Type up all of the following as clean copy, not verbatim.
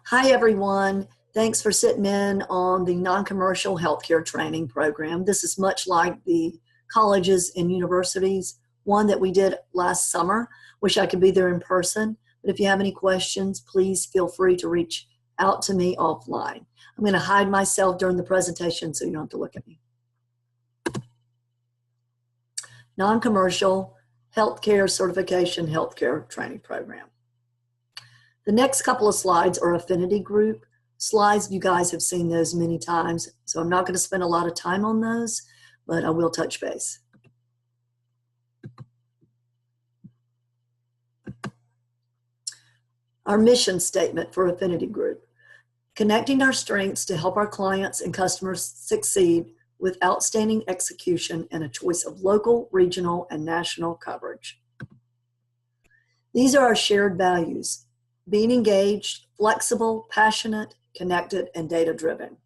Hi, everyone. Thanks for sitting in on the non-commercial healthcare training program. This is much like the colleges and universities, one that we did last summer. Wish I could be there in person, but if you have any questions, please feel free to reach out to me offline. I'm going to hide myself during the presentation so you don't have to look at me. Non-commercial healthcare certification healthcare training program. The next couple of slides are affinity group slides. You guys have seen those many times, so I'm not going to spend a lot of time on those, but I will touch base. Our mission statement for affinity group: connecting our strengths to help our clients and customers succeed with outstanding execution and a choice of local, regional, and national coverage. These are our shared values: being engaged, flexible, passionate, connected, and data-driven.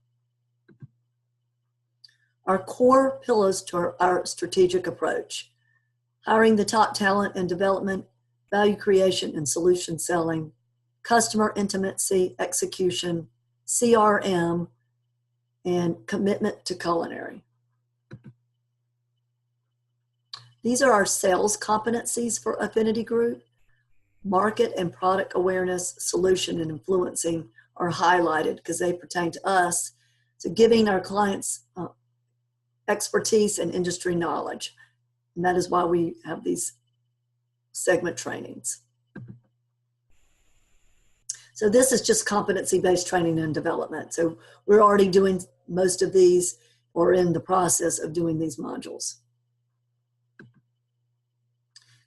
Our core pillars to our strategic approach: hiring the top talent and development, value creation and solution selling, customer intimacy, execution, CRM, and commitment to culinary. These are our sales competencies for Affinity Group. Market and product awareness, solution, and influencing are highlighted because they pertain to us. So giving our clients expertise and industry knowledge. And that is why we have these segment trainings. So this is just competency-based training and development. So we're already doing most of these or in the process of doing these modules.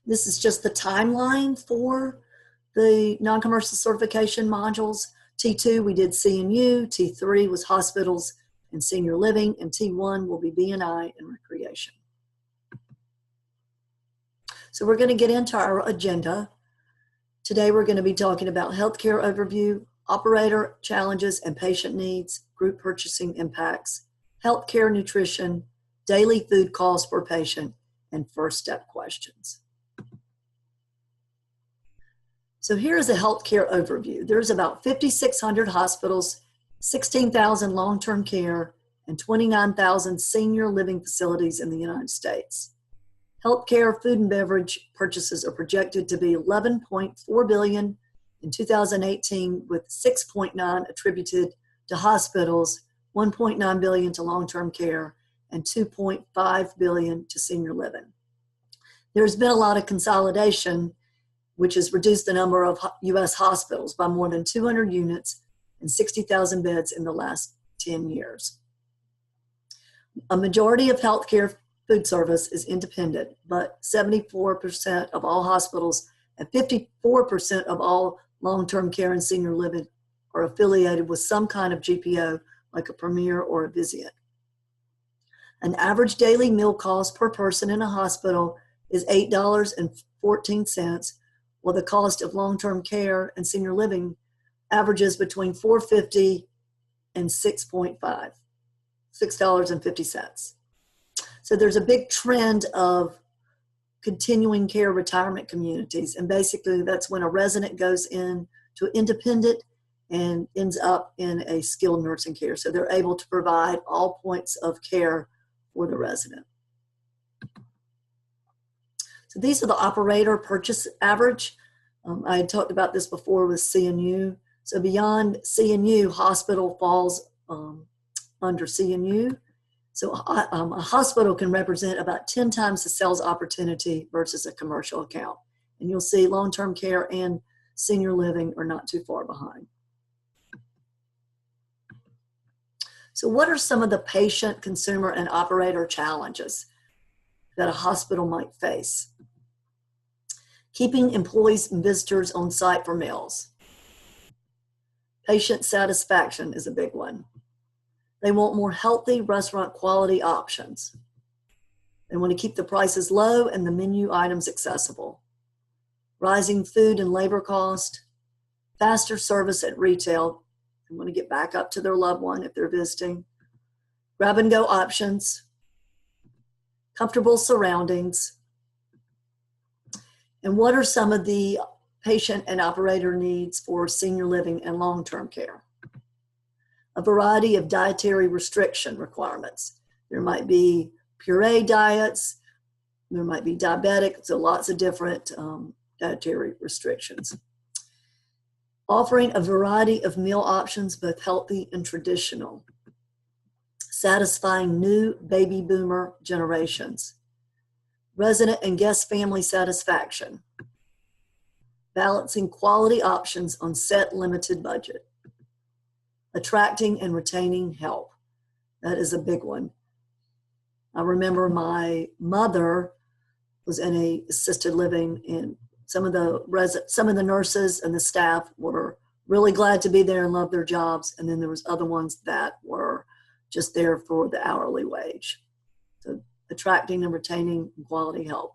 This is just the timeline for the non-commercial certification modules. T2, we did C&U. T3 was hospitals and senior living. And T1 will be B&I and recreation. So we're going to get into our agenda. Today we're going to be talking about healthcare overview, operator challenges and patient needs, group purchasing impacts, healthcare nutrition, daily food costs per patient, and first step questions. So here's a healthcare overview. There's about 5,600 hospitals, 16,000 long-term care, and 29,000 senior living facilities in the United States. Healthcare, food, and beverage purchases are projected to be $11.4 billion in 2018, with 6.9 attributed to hospitals, 1.9 billion to long-term care, and 2.5 billion to senior living. There's been a lot of consolidation, which has reduced the number of U.S. hospitals by more than 200 units and 60,000 beds in the last 10 years. A majority of healthcare food service is independent, but 74% of all hospitals and 54% of all long-term care and senior living are affiliated with some kind of GPO, like a Premier or a Vizient. An average daily meal cost per person in a hospital is $8.14, while the cost of long-term care and senior living averages between $4.50 and $6.50. So there's a big trend of continuing care retirement communities, and basically that's when a resident goes in to independent and ends up in a skilled nursing care. So they're able to provide all points of care for the resident. So these are the operator purchase average. I had talked about this before with C&U. So beyond C&U, hospital falls under C&U. So a hospital can represent about 10 times the sales opportunity versus a commercial account. And you'll see long-term care and senior living are not too far behind. So what are some of the patient, consumer, and operator challenges that a hospital might face? Keeping employees and visitors on site for meals. Patient satisfaction is a big one. They want more healthy restaurant quality options. They want to keep the prices low and the menu items accessible. Rising food and labor cost, faster service at retail. They want to get back up to their loved one if they're visiting. Grab and go options, comfortable surroundings. And what are some of the patient and operator needs for senior living and long-term care. A variety of dietary restriction requirements. There might be puree diets, there might be diabetic, so lots of different dietary restrictions. Offering a variety of meal options, both healthy and traditional. Satisfying new baby boomer generations. Resident and guest family satisfaction. Balancing quality options on set limited budget. Attracting and retaining help. That is a big one. I remember my mother was in a assisted living, and some of the nurses and the staff were really glad to be there and loved their jobs. And then there was other ones that were just there for the hourly wage. So attracting and retaining quality help.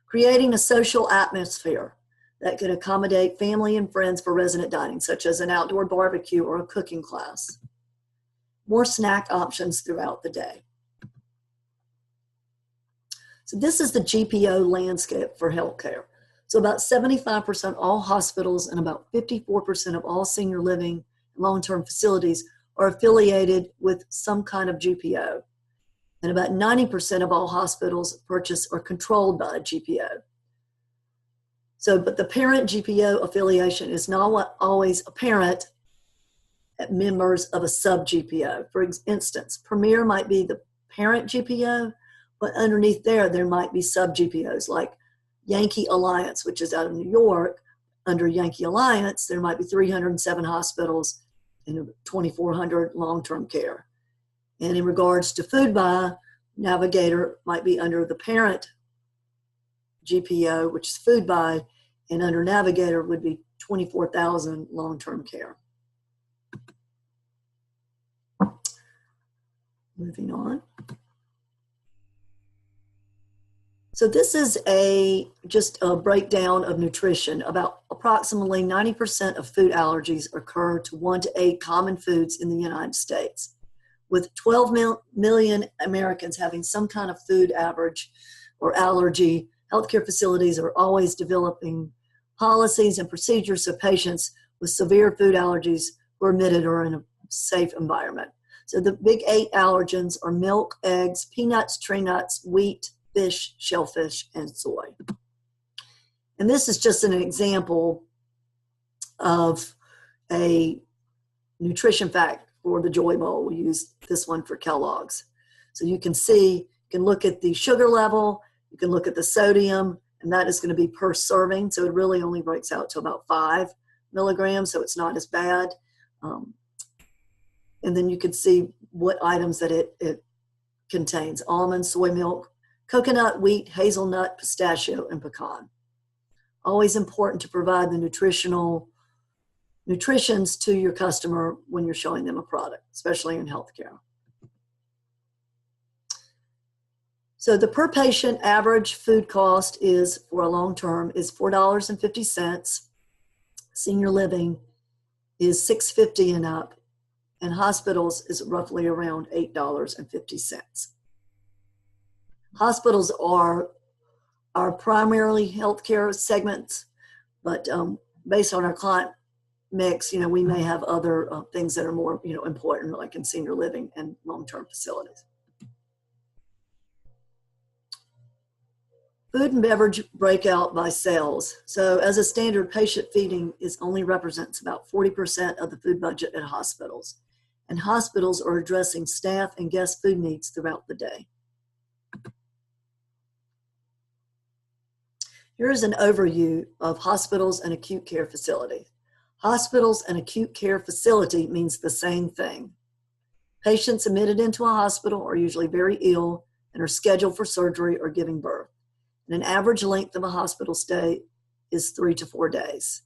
Creating a social atmosphere that could accommodate family and friends for resident dining, such as an outdoor barbecue or a cooking class. More snack options throughout the day. So this is the GPO landscape for healthcare. So about 75% of all hospitals and about 54% of all senior living and long-term facilities are affiliated with some kind of GPO. And about 90% of all hospitals purchase or controlled by a GPO. So, but the parent GPO affiliation is not always apparent at members of a sub-GPO. For instance, Premier might be the parent GPO, but underneath there might be sub-GPOs like Yankee Alliance, which is out of New York. Under Yankee Alliance, there might be 307 hospitals and 2,400 long-term care. And in regards to food buy, Navigator might be under the parent GPO, which is food buy, and under Navigator would be 24,000 long-term care. Moving on. So this is just a breakdown of nutrition. About approximately 90% of food allergies occur to 1 to 8 common foods in the United States. With 12 million Americans having some kind of food allergy, healthcare facilities are always developing policies and procedures so patients with severe food allergies who are admitted or in a safe environment. So the big 8 allergens are milk, eggs, peanuts, tree nuts, wheat, fish, shellfish, and soy. And this is just an example of a nutrition fact for the Joy Bowl. We use this one for Kellogg's. So you can see, you can look at the sugar level, you can look at the sodium, and that is going to be per serving. So it really only breaks out to about 5 milligrams, so it's not as bad. And then you can see what items that it contains: almond, soy milk, coconut, wheat, hazelnut, pistachio, and pecan. Always important to provide the nutritions to your customer when you're showing them a product, especially in healthcare. So the per patient average food cost is, for a long term, is $4.50. Senior living is $6.50 and up, and hospitals is roughly around $8.50. Hospitals are primarily healthcare segments, but based on our client mix, we may have other things that are more, important, like in senior living and long-term facilities. Food and beverage breakout by sales. So as a standard, patient feeding only represents about 40% of the food budget at hospitals. And hospitals are addressing staff and guest food needs throughout the day. Here's an overview of hospitals and acute care facilities. Hospitals and acute care facility means the same thing. Patients admitted into a hospital are usually very ill and are scheduled for surgery or giving birth. And an average length of a hospital stay is 3 to 4 days.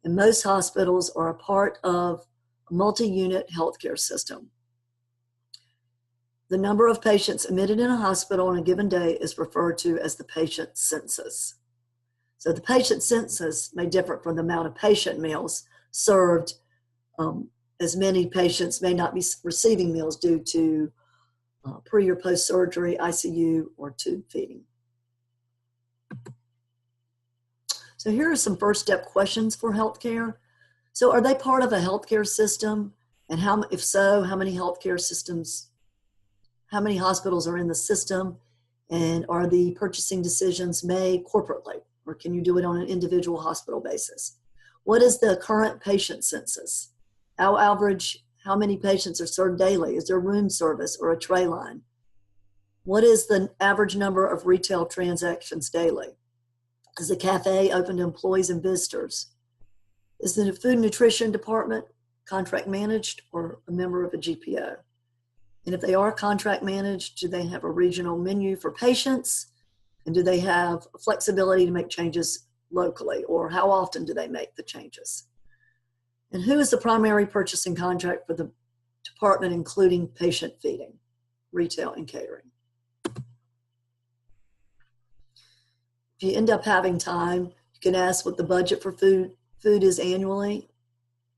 And most hospitals are a part of a multi-unit healthcare system. The number of patients admitted in a hospital on a given day is referred to as the patient census. So the patient census may differ from the amount of patient meals served, as many patients may not be receiving meals due to pre or post-surgery, ICU, or tube feeding. So here are some first step questions for healthcare. So are they part of a healthcare system? And if so, how many healthcare systems, how many hospitals are in the system? And are the purchasing decisions made corporately? Or can you do it on an individual hospital basis? What is the current patient census? How many patients are served daily? Is there room service or a tray line? What is the average number of retail transactions daily? Is the cafe open to employees and visitors? Is the food and nutrition department contract managed or a member of a GPO? And if they are contract managed, do they have a regional menu for patients? And do they have flexibility to make changes locally? Or how often do they make the changes? And who is the primary purchasing contract for the department, including patient feeding, retail, and catering? If you end up having time, you can ask what the budget for food is annually,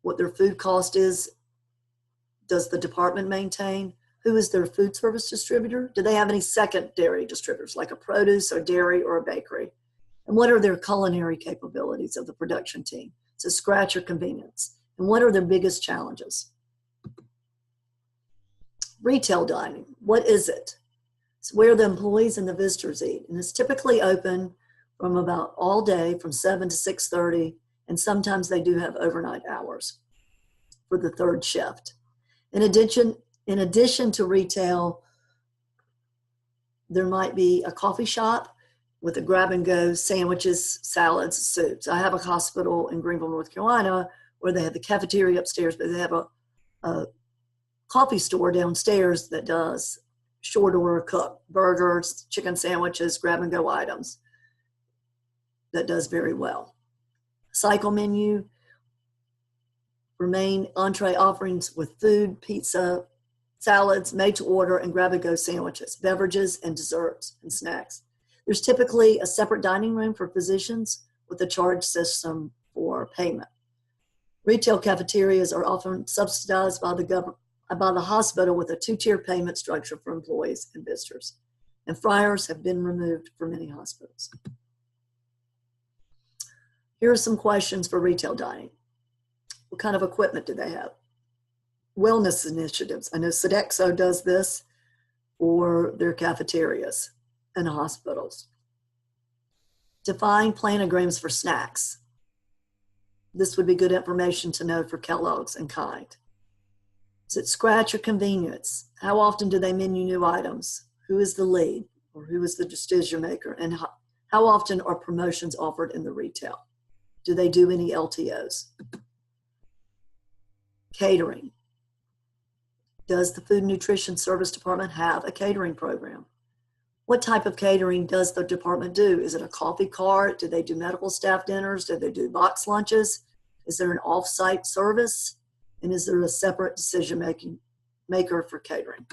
what their food cost is, does the department maintain, who is their food service distributor, do they have any secondary distributors like a produce or dairy or a bakery, and what are their culinary capabilities of the production team, so scratch or convenience, and what are their biggest challenges. Retail dining, what is it? It's where the employees and the visitors eat, and it's typically open from about all day from 7 to 6:30, and sometimes they do have overnight hours for the third shift. In addition to retail, there might be a coffee shop with a grab-and-go sandwiches, salads, soups. I have a hospital in Greenville, North Carolina, where they have the cafeteria upstairs, but they have a coffee store downstairs that does short order cook burgers, chicken sandwiches, grab-and-go items. That does very well. Cycle menu, remain entree offerings with food, pizza, salads, made to order, and grab-and-go sandwiches, beverages, and desserts and snacks. There's typically a separate dining room for physicians with a charge system for payment. Retail cafeterias are often subsidized by the hospital with a two-tier payment structure for employees and visitors. And fryers have been removed for many hospitals. Here are some questions for retail dining. What kind of equipment do they have? Wellness initiatives. I know Sodexo does this for their cafeterias and hospitals. Define planograms for snacks. This would be good information to know for Kellogg's and Kind. Is it scratch or convenience? How often do they menu new items? Who is the lead or who is the decision maker? And how often are promotions offered in the retail? Do they do any LTOs? Catering. Does the Food and Nutrition Service Department have a catering program? What type of catering does the department do? Is it a coffee cart? Do they do medical staff dinners? Do they do box lunches? Is there an off-site service? And is there a separate decision maker for catering?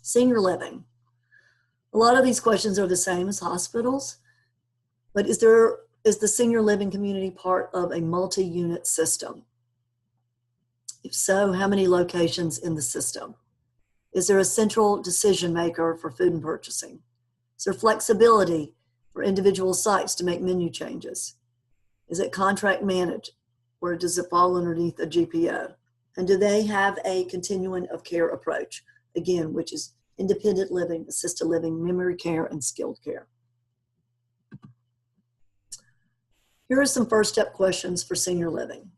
Senior living. A lot of these questions are the same as hospitals, but is the senior living community part of a multi-unit system? If so, how many locations in the system? Is there a central decision maker for food and purchasing? Is there flexibility for individual sites to make menu changes? Is it contract managed, or does it fall underneath a GPO? And do they have a continuum of care approach? Again, which is independent living, assisted living, memory care, and skilled care. Here are some first step questions for senior living.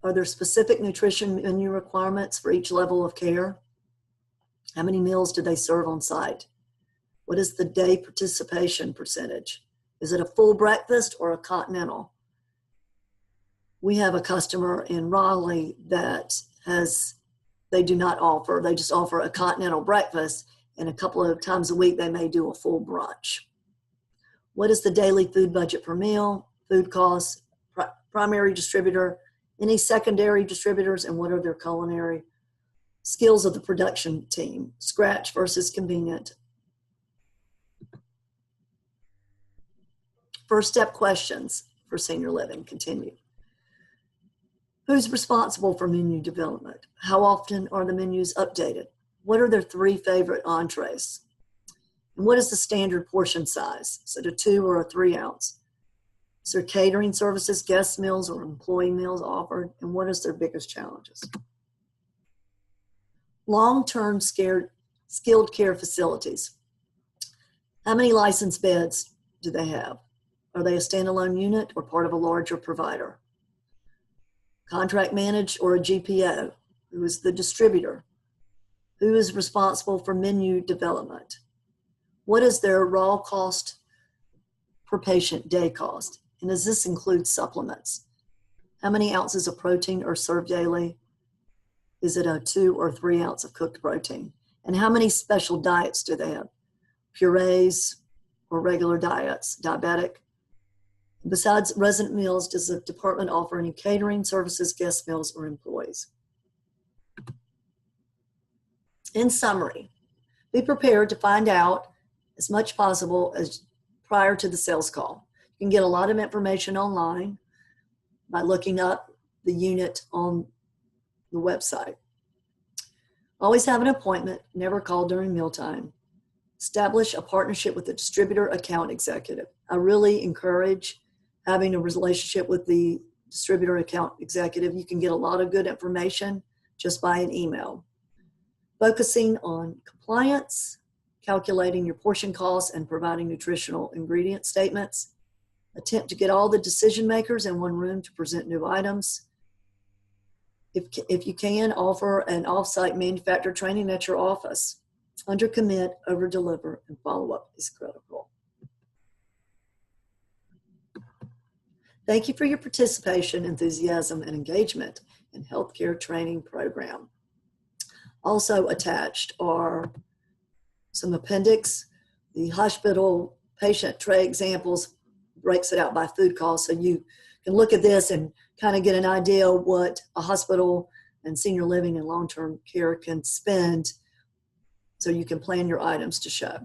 Are there specific nutrition menu requirements for each level of care? How many meals do they serve on site? What is the day participation percentage? Is it a full breakfast or a continental? We have a customer in Raleigh that they do not offer, they just offer a continental breakfast, and a couple of times a week they may do a full brunch. What is the daily food budget per meal, food costs, primary distributor, any secondary distributors, and what are their culinary skills of the production team, scratch versus convenient? First step questions for senior living continue. Who's responsible for menu development? How often are the menus updated? What are their 3 favorite entrees? And what is the standard portion size? Is it a 2 or a 3 ounce? Is there catering services, guest meals, or employee meals offered? And what is their biggest challenges? Long-term skilled care facilities. How many licensed beds do they have? Are they a standalone unit or part of a larger provider? Contract managed or a GPO? Who is the distributor? Who is responsible for menu development? What is their raw cost per patient day cost? And does this include supplements? How many ounces of protein are served daily? Is it a 2 or 3 ounce of cooked protein? And how many special diets do they have? Purees or regular diets, diabetic? Besides resident meals, does the department offer any catering services, guest meals, or employees? In summary, be prepared to find out as much possible as prior to the sales call. You can get a lot of information online by looking up the unit on the website. Always have an appointment, never call during mealtime. Establish a partnership with the distributor account executive. I really encourage having a relationship with the distributor account executive. You can get a lot of good information just by an email. Focusing on compliance, calculating your portion costs, and providing nutritional ingredient statements. Attempt to get all the decision makers in one room to present new items. If you can, offer an off-site manufacturer training at your office. Under commit, over deliver, and follow up is critical. Thank you for your participation, enthusiasm, and engagement in healthcare training program. Also attached are some appendix. The hospital patient tray examples breaks it out by food cost, so you can look at this and kind of get an idea of what a hospital and senior living and long-term care can spend, so you can plan your items to show.